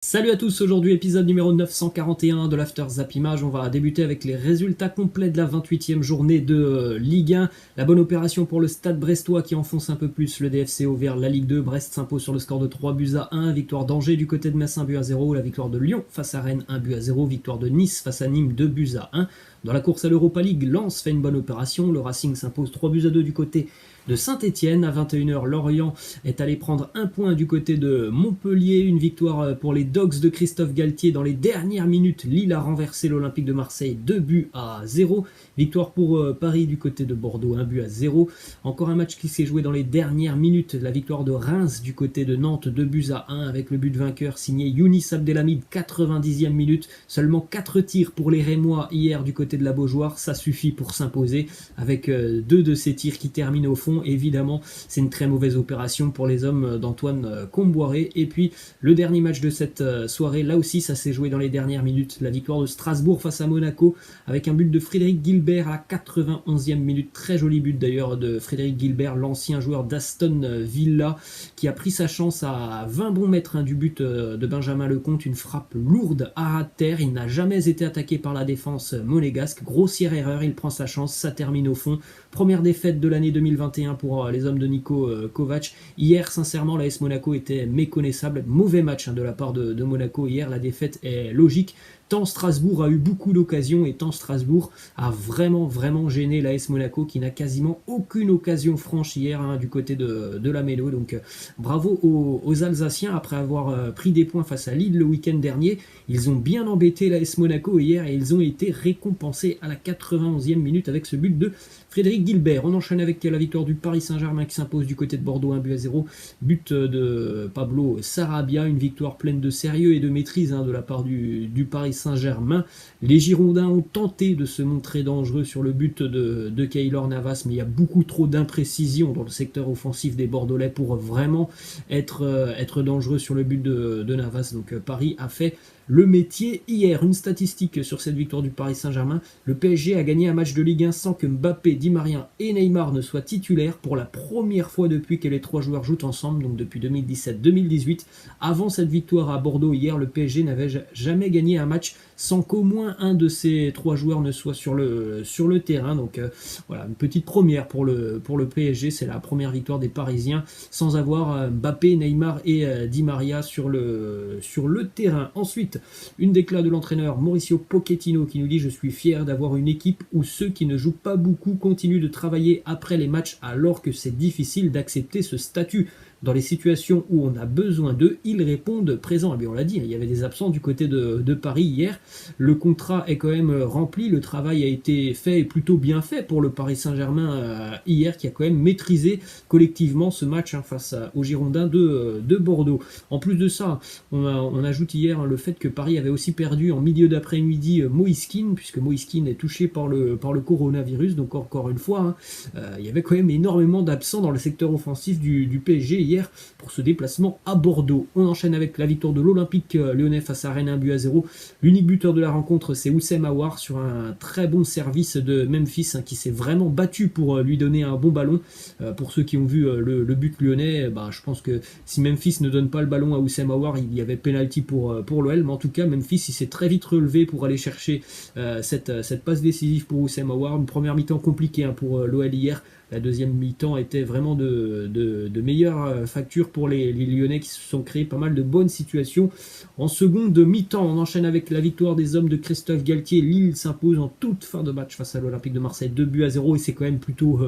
Salut à tous, aujourd'hui épisode numéro 941 de l'After Zap Image. On va débuter avec les résultats complets de la 28e journée de Ligue 1. La bonne opération pour le Stade brestois qui enfonce un peu plus le DFCO vers la Ligue 2. Brest s'impose sur le score de 3 buts à 1. Victoire d'Angers du côté de Metz 1 but à 0. La victoire de Lyon face à Rennes 1 but à 0. Victoire de Nice face à Nîmes 2 buts à 1. Dans la course à l'Europa League, Lens fait une bonne opération. Le Racing s'impose 3 buts à 2 du côté de Saint-Etienne. À 21h, Lorient est allé prendre un point du côté de Montpellier. Une victoire pour les Dogs de Christophe Galtier dans les dernières minutes. Lille a renversé l'Olympique de Marseille 2 buts à 0. Victoire pour Paris du côté de Bordeaux 1 but à 0. Encore un match qui s'est joué dans les dernières minutes. La victoire de Reims du côté de Nantes 2 buts à 1 avec le but vainqueur signé Younis Abdelhamid 90e minute. Seulement 4 tirs pour les Rémois hier du côté de la Beaujoire. Ça suffit pour s'imposer avec 2 de ces tirs qui terminent au fond. Évidemment, c'est une très mauvaise opération pour les hommes d'Antoine Comboiré. Et puis, le dernier match de cette soirée, là aussi, ça s'est joué dans les dernières minutes. La victoire de Strasbourg face à Monaco avec un but de Frédéric Guilbert à la 91e minute. Très joli but d'ailleurs de Frédéric Guilbert, l'ancien joueur d'Aston Villa, qui a pris sa chance à 20 bons mètres du but de Benjamin Lecomte. Une frappe lourde à ras de terre. Il n'a jamais été attaqué par la défense monégasque. Grossière erreur, il prend sa chance, ça termine au fond. Première défaite de l'année 2021 pour les hommes de Niko Kovac. Hier, sincèrement, l'AS Monaco était méconnaissable. Mauvais match de la part de Monaco hier. La défaite est logique. Tant Strasbourg a eu beaucoup d'occasions et tant Strasbourg a vraiment gêné l'AS Monaco qui n'a quasiment aucune occasion franche hier du côté de la Mélo. Donc bravo aux Alsaciens après avoir pris des points face à Lille le week-end dernier. Ils ont bien embêté l'AS Monaco hier et ils ont été récompensés à la 91e minute avec ce but de Frédéric Guilbert. On enchaîne avec la victoire du Paris Saint-Germain qui s'impose du côté de Bordeaux 1 but à 0. But de Pablo Sarabia, une victoire pleine de sérieux et de maîtrise de la part du Paris Saint-Germain. Les Girondins ont tenté de se montrer dangereux sur le but de Keylor Navas, mais il y a beaucoup trop d'imprécisions dans le secteur offensif des Bordelais pour vraiment être dangereux sur le but de Navas. Donc Paris a fait le métier hier. Une statistique sur cette victoire du Paris Saint-Germain: le PSG a gagné un match de Ligue 1 sans que Mbappé, Di Maria et Neymar ne soient titulaires pour la première fois depuis que les trois joueurs jouent ensemble, donc depuis 2017-2018. Avant cette victoire à Bordeaux hier, le PSG n'avait jamais gagné un match sans qu'au moins un de ces trois joueurs ne soit sur le terrain. Donc voilà, une petite première pour le PSG. C'est la première victoire des Parisiens sans avoir Mbappé, Neymar et Di Maria sur le terrain. Ensuite, une déclaration de l'entraîneur Mauricio Pochettino qui nous dit: je suis fier d'avoir une équipe où ceux qui ne jouent pas beaucoup continuent de travailler après les matchs alors que c'est difficile d'accepter ce statut. Dans les situations où on a besoin d'eux, ils répondent présents. Et bien on l'a dit, il y avait des absents du côté de Paris hier. Le contrat est quand même rempli, le travail a été fait et plutôt bien fait pour le Paris Saint-Germain hier, qui a quand même maîtrisé collectivement ce match face aux Girondins de Bordeaux. En plus de ça, on ajoute hier le fait que Paris avait aussi perdu en milieu d'après-midi Moïse Kean, puisque Moïse Kean est touché par le coronavirus. Donc encore une fois, il y avait quand même énormément d'absents dans le secteur offensif du PSG hier pour ce déplacement à Bordeaux. On enchaîne avec la victoire de l'Olympique lyonnais face à Rennes 1 but à 0. L'unique buteur de la rencontre, c'est Oussem Aouar sur un très bon service de Memphis qui s'est vraiment battu pour lui donner un bon ballon. Pour ceux qui ont vu le but lyonnais, je pense que si Memphis ne donne pas le ballon à Oussem Aouar, il y avait penalty pour l'OL, mais en tout cas Memphis il s'est très vite relevé pour aller chercher cette passe décisive pour Oussem Aouar. Une première mi-temps compliquée pour l'OL hier. La deuxième mi-temps était vraiment de meilleure facture pour les Lyonnais qui se sont créés pas mal de bonnes situations. En seconde mi-temps, on enchaîne avec la victoire des hommes de Christophe Galtier. Lille s'impose en toute fin de match face à l'Olympique de Marseille 2 buts à 0 et c'est quand même plutôt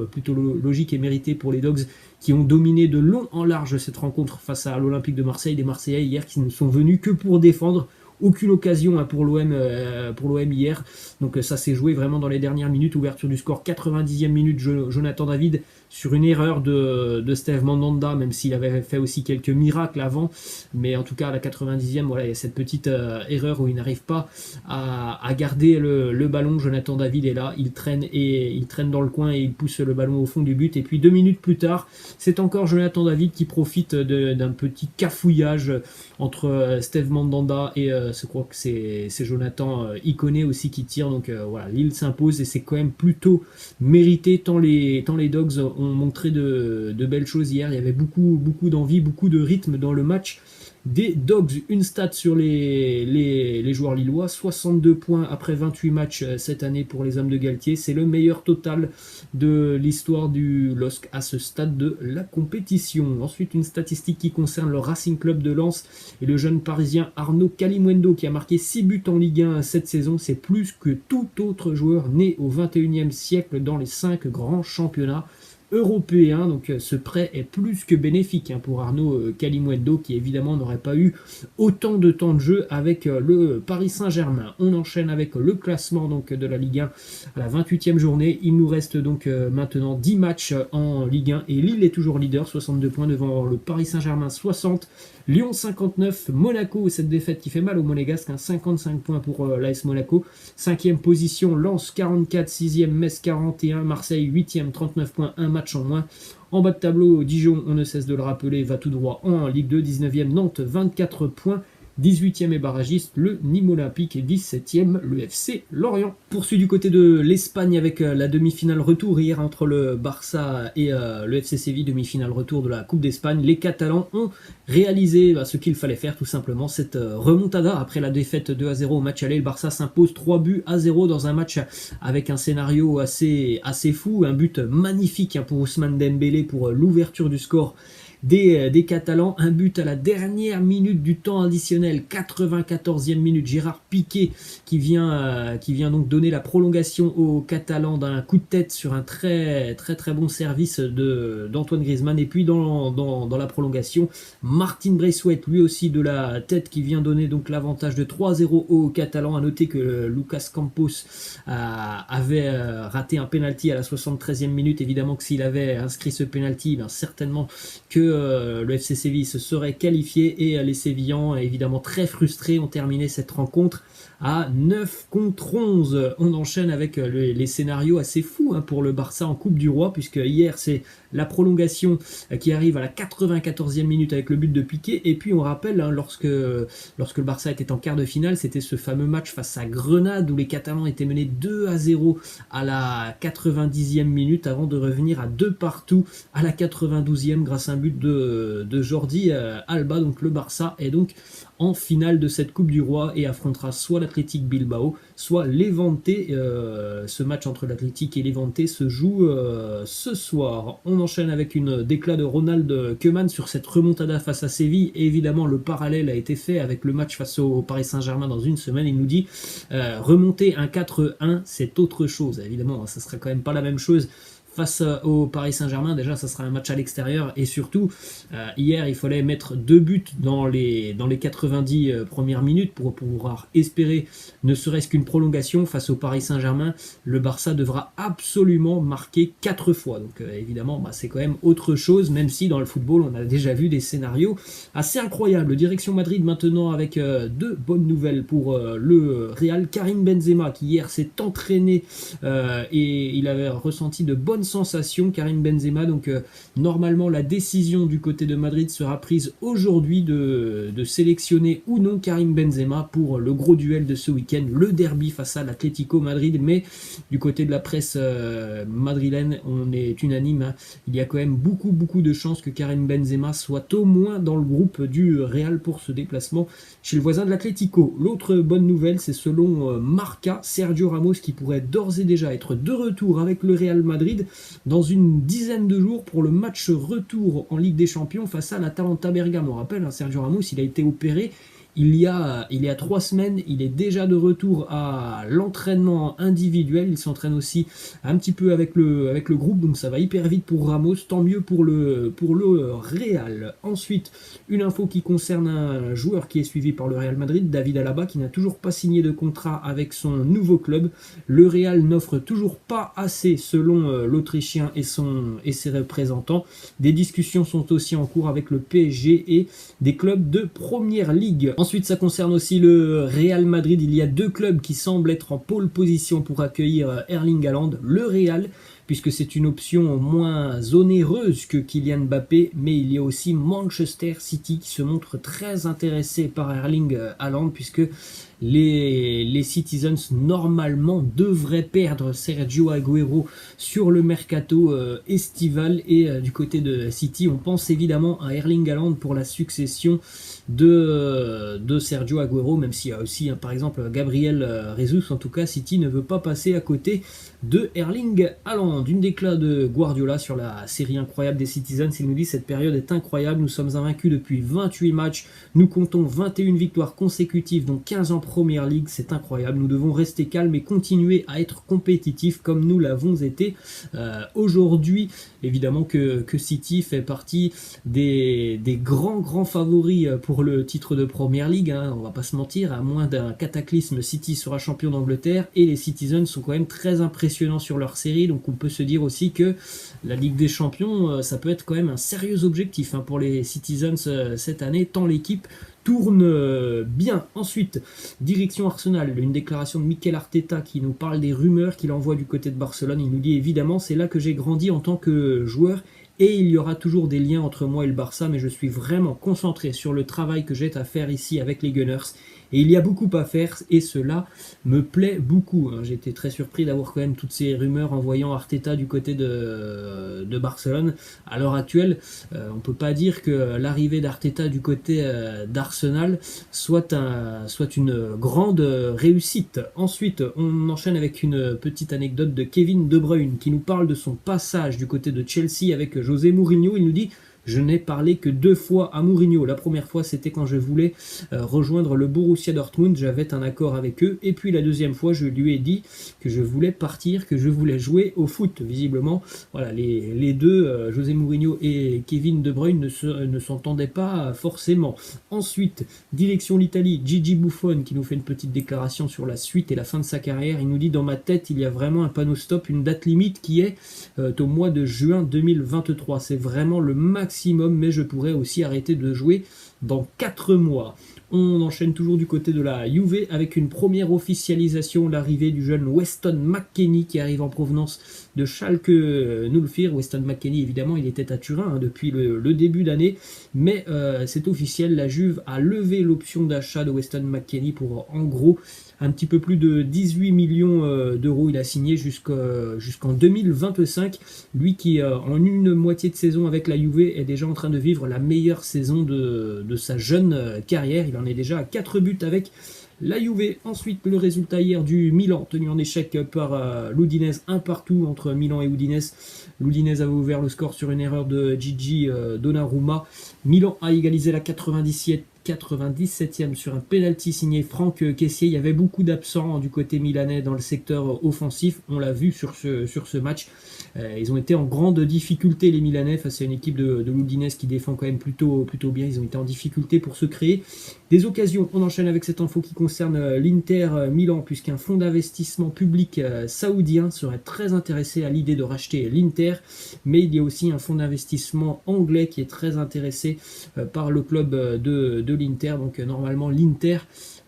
logique et mérité pour les Dogs qui ont dominé de long en large cette rencontre face à l'Olympique de Marseille. Des Marseillais hier qui ne sont venus que pour défendre. Aucune occasion pour l'OM hier. Donc ça s'est joué vraiment dans les dernières minutes. Ouverture du score, 90e minute, Jonathan David sur une erreur de Steve Mandanda, même s'il avait fait aussi quelques miracles avant. Mais en tout cas, à la 90e, voilà, il y a cette petite erreur où il n'arrive pas à garder le ballon. Jonathan David est là, il traîne dans le coin et il pousse le ballon au fond du but. Et puis 2 minutes plus tard, c'est encore Jonathan David qui profite d'un petit cafouillage entre Steve Mandanda et je crois que c'est Jonathan Iconé aussi qui tire. Donc voilà, Lille s'impose et c'est quand même plutôt mérité tant les Dogs ont montré de belles choses hier. Il y avait beaucoup d'envie, beaucoup de rythme dans le match des Dogs. Une stat sur les joueurs lillois, 62 points après 28 matchs cette année pour les hommes de Galtier. C'est le meilleur total de l'histoire du LOSC à ce stade de la compétition. Ensuite, une statistique qui concerne le Racing Club de Lens et le jeune parisien Arnaud Kalimuendo qui a marqué 6 buts en Ligue 1 cette saison. C'est plus que tout autre joueur né au 21e siècle dans les 5 grands championnats européen. Donc ce prêt est plus que bénéfique pour Arnaud Kalimuendo qui évidemment n'aurait pas eu autant de temps de jeu avec le Paris Saint-Germain. On enchaîne avec le classement donc de la Ligue 1 à la 28e journée. Il nous reste donc maintenant 10 matchs en Ligue 1 et Lille est toujours leader, 62 points devant le Paris Saint-Germain, 60. Lyon 59, Monaco, cette défaite qui fait mal aux Monégasques, 55 points pour l'AS Monaco. 5e position, Lens 44, 6e Metz 41, Marseille 8e, 39 points, 1 match en moins. En bas de tableau, Dijon, on ne cesse de le rappeler, va tout droit en Ligue 2, 19e Nantes, 24 points. 18e et barragiste, le Nîmes Olympique et 17e, le FC Lorient. Poursuit du côté de l'Espagne avec la demi-finale retour hier entre le Barça et le FC Séville, demi-finale retour de la Coupe d'Espagne. Les Catalans ont réalisé ce qu'il fallait faire tout simplement, cette remontada après la défaite 2-0 au match aller. Le Barça s'impose 3-0 dans un match avec un scénario assez fou, un but magnifique pour Ousmane Dembélé pour l'ouverture du score des Catalans, un but à la dernière minute du temps additionnel, 94e minute, Gérard Piqué qui vient donc donner la prolongation aux Catalans d'un coup de tête sur un très bon service d'Antoine Griezmann. Et puis dans la prolongation, Martin Braithwaite lui aussi de la tête qui vient donner donc l'avantage de 3-0 aux Catalans. À noter que Lucas Campos avait raté un penalty à la 73e minute. Évidemment que s'il avait inscrit ce penalty, certainement que le FC Séville se serait qualifié et les Sévillans, évidemment très frustrés, ont terminé cette rencontre à 9-11. On enchaîne avec les scénarios assez fous pour le Barça en Coupe du Roi, puisque hier c'est la prolongation qui arrive à la 94e minute avec le but de Piqué. Et puis on rappelle, lorsque le Barça était en quart de finale, c'était ce fameux match face à Grenade où les Catalans étaient menés 2-0 à la 90e minute avant de revenir à 2-2 à la 92e grâce à un but de Jordi Alba. Donc le Barça est donc en finale de cette Coupe du Roi et affrontera soit l'Athletic Bilbao, soit l'Levante. Ce match entre l'Athletic et l'Levante se joue ce soir. On enchaîne avec une déclat de Ronald Koeman sur cette remontada face à Séville. Et évidemment, le parallèle a été fait avec le match face au Paris Saint-Germain dans une semaine. Il nous dit remonter un 4-1, c'est autre chose. Évidemment, ça ne sera quand même pas la même chose face au Paris Saint-Germain. Déjà, ça sera un match à l'extérieur et surtout, hier, il fallait mettre 2 buts dans les 90 premières minutes pour pouvoir espérer ne serait-ce qu'une prolongation face au Paris Saint-Germain. Le Barça devra absolument marquer 4 fois. Donc évidemment, c'est quand même autre chose, même si dans le football, on a déjà vu des scénarios assez incroyables. Direction Madrid maintenant avec 2 bonnes nouvelles pour le Real. Karim Benzema qui hier s'est entraîné et il avait ressenti de bonnes sensation, Karim Benzema. Donc normalement la décision du côté de Madrid sera prise aujourd'hui de sélectionner ou non Karim Benzema pour le gros duel de ce week-end, le derby face à l'Atlético Madrid. Mais du côté de la presse madrilène, on est unanime, il y a quand même beaucoup de chances que Karim Benzema soit au moins dans le groupe du Real pour ce déplacement chez le voisin de l'Atlético. L'autre bonne nouvelle, c'est selon Marca, Sergio Ramos qui pourrait d'ores et déjà être de retour avec le Real Madrid dans une dizaine de jours pour le match retour en Ligue des Champions face à l'Atalanta Bergame. On rappelle, Sergio Ramos, il a été opéré il y a 3 semaines, il est déjà de retour à l'entraînement individuel. Il s'entraîne aussi un petit peu avec le groupe, donc ça va hyper vite pour Ramos. Tant mieux pour le Real. Ensuite, une info qui concerne un joueur qui est suivi par le Real Madrid, David Alaba, qui n'a toujours pas signé de contrat avec son nouveau club. Le Real n'offre toujours pas assez selon l'Autrichien et ses représentants. Des discussions sont aussi en cours avec le PSG et des clubs de première ligue. Ensuite, ça concerne aussi le Real Madrid. Il y a 2 clubs qui semblent être en pole position pour accueillir Erling Haaland. Le Real, puisque c'est une option moins onéreuse que Kylian Mbappé, mais il y a aussi Manchester City qui se montre très intéressé par Erling Haaland, puisque les Citizens normalement devraient perdre Sergio Agüero sur le mercato estival. Et du côté de City, on pense évidemment à Erling Haaland pour la succession de Sergio Agüero, même s'il y a aussi par exemple Gabriel Jesus. En tout cas, City ne veut pas passer à côté de Erling Haaland. Une déclat de Guardiola sur la série incroyable des Citizens. Il nous dit: cette période est incroyable, nous sommes invaincus depuis 28 matchs, nous comptons 21 victoires consécutives, dont 15 en Première Ligue, c'est incroyable, nous devons rester calmes et continuer à être compétitifs comme nous l'avons été aujourd'hui. Évidemment que City fait partie des grands favoris pour le titre de Première Ligue, hein, on va pas se mentir, à moins d'un cataclysme, City sera champion d'Angleterre, et les Citizens sont quand même très impressionnants sur leur série, donc on peut se dire aussi que la Ligue des Champions, ça peut être quand même un sérieux objectif pour les Citizens cette année, tant l'équipe tourne bien. Ensuite, direction Arsenal, une déclaration de Mikel Arteta qui nous parle des rumeurs qu'il envoie du côté de Barcelone. Il nous dit: évidemment, c'est là que j'ai grandi en tant que joueur et il y aura toujours des liens entre moi et le Barça, mais je suis vraiment concentré sur le travail que j'ai à faire ici avec les Gunners. Et il y a beaucoup à faire et cela me plaît beaucoup. J'ai été très surpris d'avoir quand même toutes ces rumeurs en voyant Arteta du côté de Barcelone. À l'heure actuelle, on ne peut pas dire que l'arrivée d'Arteta du côté d'Arsenal soit une grande réussite. Ensuite, on enchaîne avec une petite anecdote de Kevin De Bruyne qui nous parle de son passage du côté de Chelsea avec José Mourinho. Il nous dit: je n'ai parlé que 2 fois à Mourinho. La première fois, c'était quand je voulais rejoindre le Borussia Dortmund. J'avais un accord avec eux. Et puis la deuxième fois, je lui ai dit que je voulais partir, que je voulais jouer au foot. Visiblement, voilà, les deux, José Mourinho et Kevin De Bruyne, ne s'entendaient pas forcément. Ensuite, direction l'Italie, Gigi Buffon qui nous fait une petite déclaration sur la suite et la fin de sa carrière. Il nous dit: dans ma tête, il y a vraiment un panneau stop, une date limite qui est au mois de juin 2023. C'est vraiment le maximum, mais je pourrais aussi arrêter de jouer dans 4 mois. On enchaîne toujours du côté de la Juve avec une première officialisation, l'arrivée du jeune Weston McKennie qui arrive en provenance de Schalke 04. Weston McKennie, évidemment, il était à Turin depuis le début d'année, mais c'est officiel, la Juve a levé l'option d'achat de Weston McKennie pour en gros un petit peu plus de 18 millions d'euros. Il a signé jusqu'en 2025. Lui qui, en une moitié de saison avec la Juve, est déjà en train de vivre la meilleure saison de sa jeune carrière. Il en est déjà à 4 buts avec la Juve. Ensuite, le résultat hier du Milan, tenu en échec par l'Udinese, 1-1 entre Milan et Udinese. L'Udinese avait ouvert le score sur une erreur de Gigi Donnarumma. Milan a égalisé la 97e sur un penalty signé Franck Kessié. Il y avait beaucoup d'absents du côté milanais dans le secteur offensif. On l'a vu sur ce match. Ils ont été en grande difficulté, les Milanais, face à une équipe de l'Udinese qui défend quand même plutôt bien. Ils ont été en difficulté pour se créer des occasions. On enchaîne avec cette info qui concerne l'Inter Milan, puisqu'un fonds d'investissement public saoudien serait très intéressé à l'idée de racheter l'Inter. Mais il y a aussi un fonds d'investissement anglais qui est très intéressé par le club de l'Inter. Donc normalement l'Inter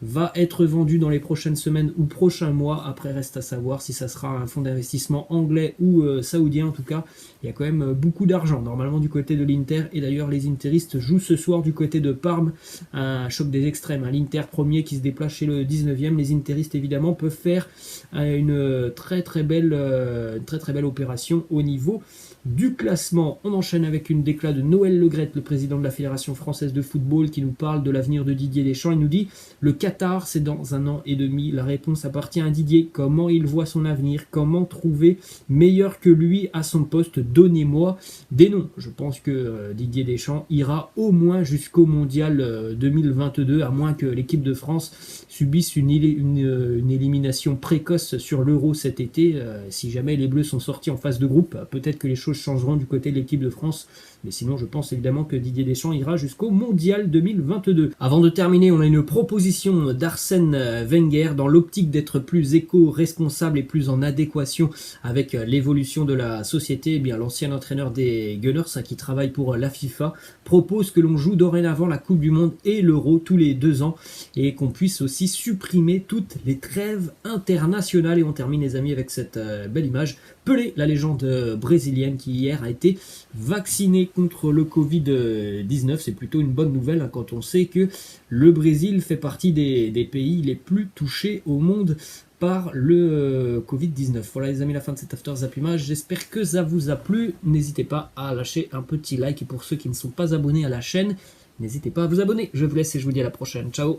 va être vendu dans les prochaines semaines ou prochains mois. Après, reste à savoir si ça sera un fonds d'investissement anglais ou saoudien. En tout cas, il y a quand même beaucoup d'argent normalement du côté de l'Inter. Et d'ailleurs, les interistes jouent ce soir du côté de Parme, un choc des extrêmes. L'Inter premier qui se déplace chez le 19e. Les interistes évidemment peuvent faire une très belle opération au niveau du classement. On enchaîne avec une déclat de Noël Le Graët, le président de la Fédération française de football, qui nous parle de l'avenir de Didier Deschamps. Il nous dit: le Qatar, c'est dans 1 an et demi. La réponse appartient à Didier. Comment il voit son avenir? Comment trouver meilleur que lui à son poste? Donnez-moi des noms. Je pense que Didier Deschamps ira au moins jusqu'au mondial 2022, à moins que l'équipe de France subisse une élimination précoce sur l'Euro cet été. Si jamais les Bleus sont sortis en phase de groupe, peut-être que les choses changeront du côté de l'équipe de France. Mais sinon, je pense évidemment que Didier Deschamps ira jusqu'au mondial 2022. Avant de terminer, on a une proposition d'Arsène Wenger dans l'optique d'être plus éco-responsable et plus en adéquation avec l'évolution de la société. Eh bien, l'ancien entraîneur des Gunners, qui travaille pour la FIFA, propose que l'on joue dorénavant la Coupe du Monde et l'Euro tous les 2 ans et qu'on puisse aussi supprimer toutes les trêves internationales. Et on termine, les amis, avec cette belle image. Pelé, la légende brésilienne qui hier a été vaccinée contre le Covid-19. C'est plutôt une bonne nouvelle quand on sait que le Brésil fait partie des pays les plus touchés au monde par le Covid-19. Voilà les amis, la fin de cet After Zappimage. J'espère que ça vous a plu. N'hésitez pas à lâcher un petit like. Et pour ceux qui ne sont pas abonnés à la chaîne, N'hésitez pas à vous abonner. Je vous laisse et je vous dis à la prochaine. Ciao.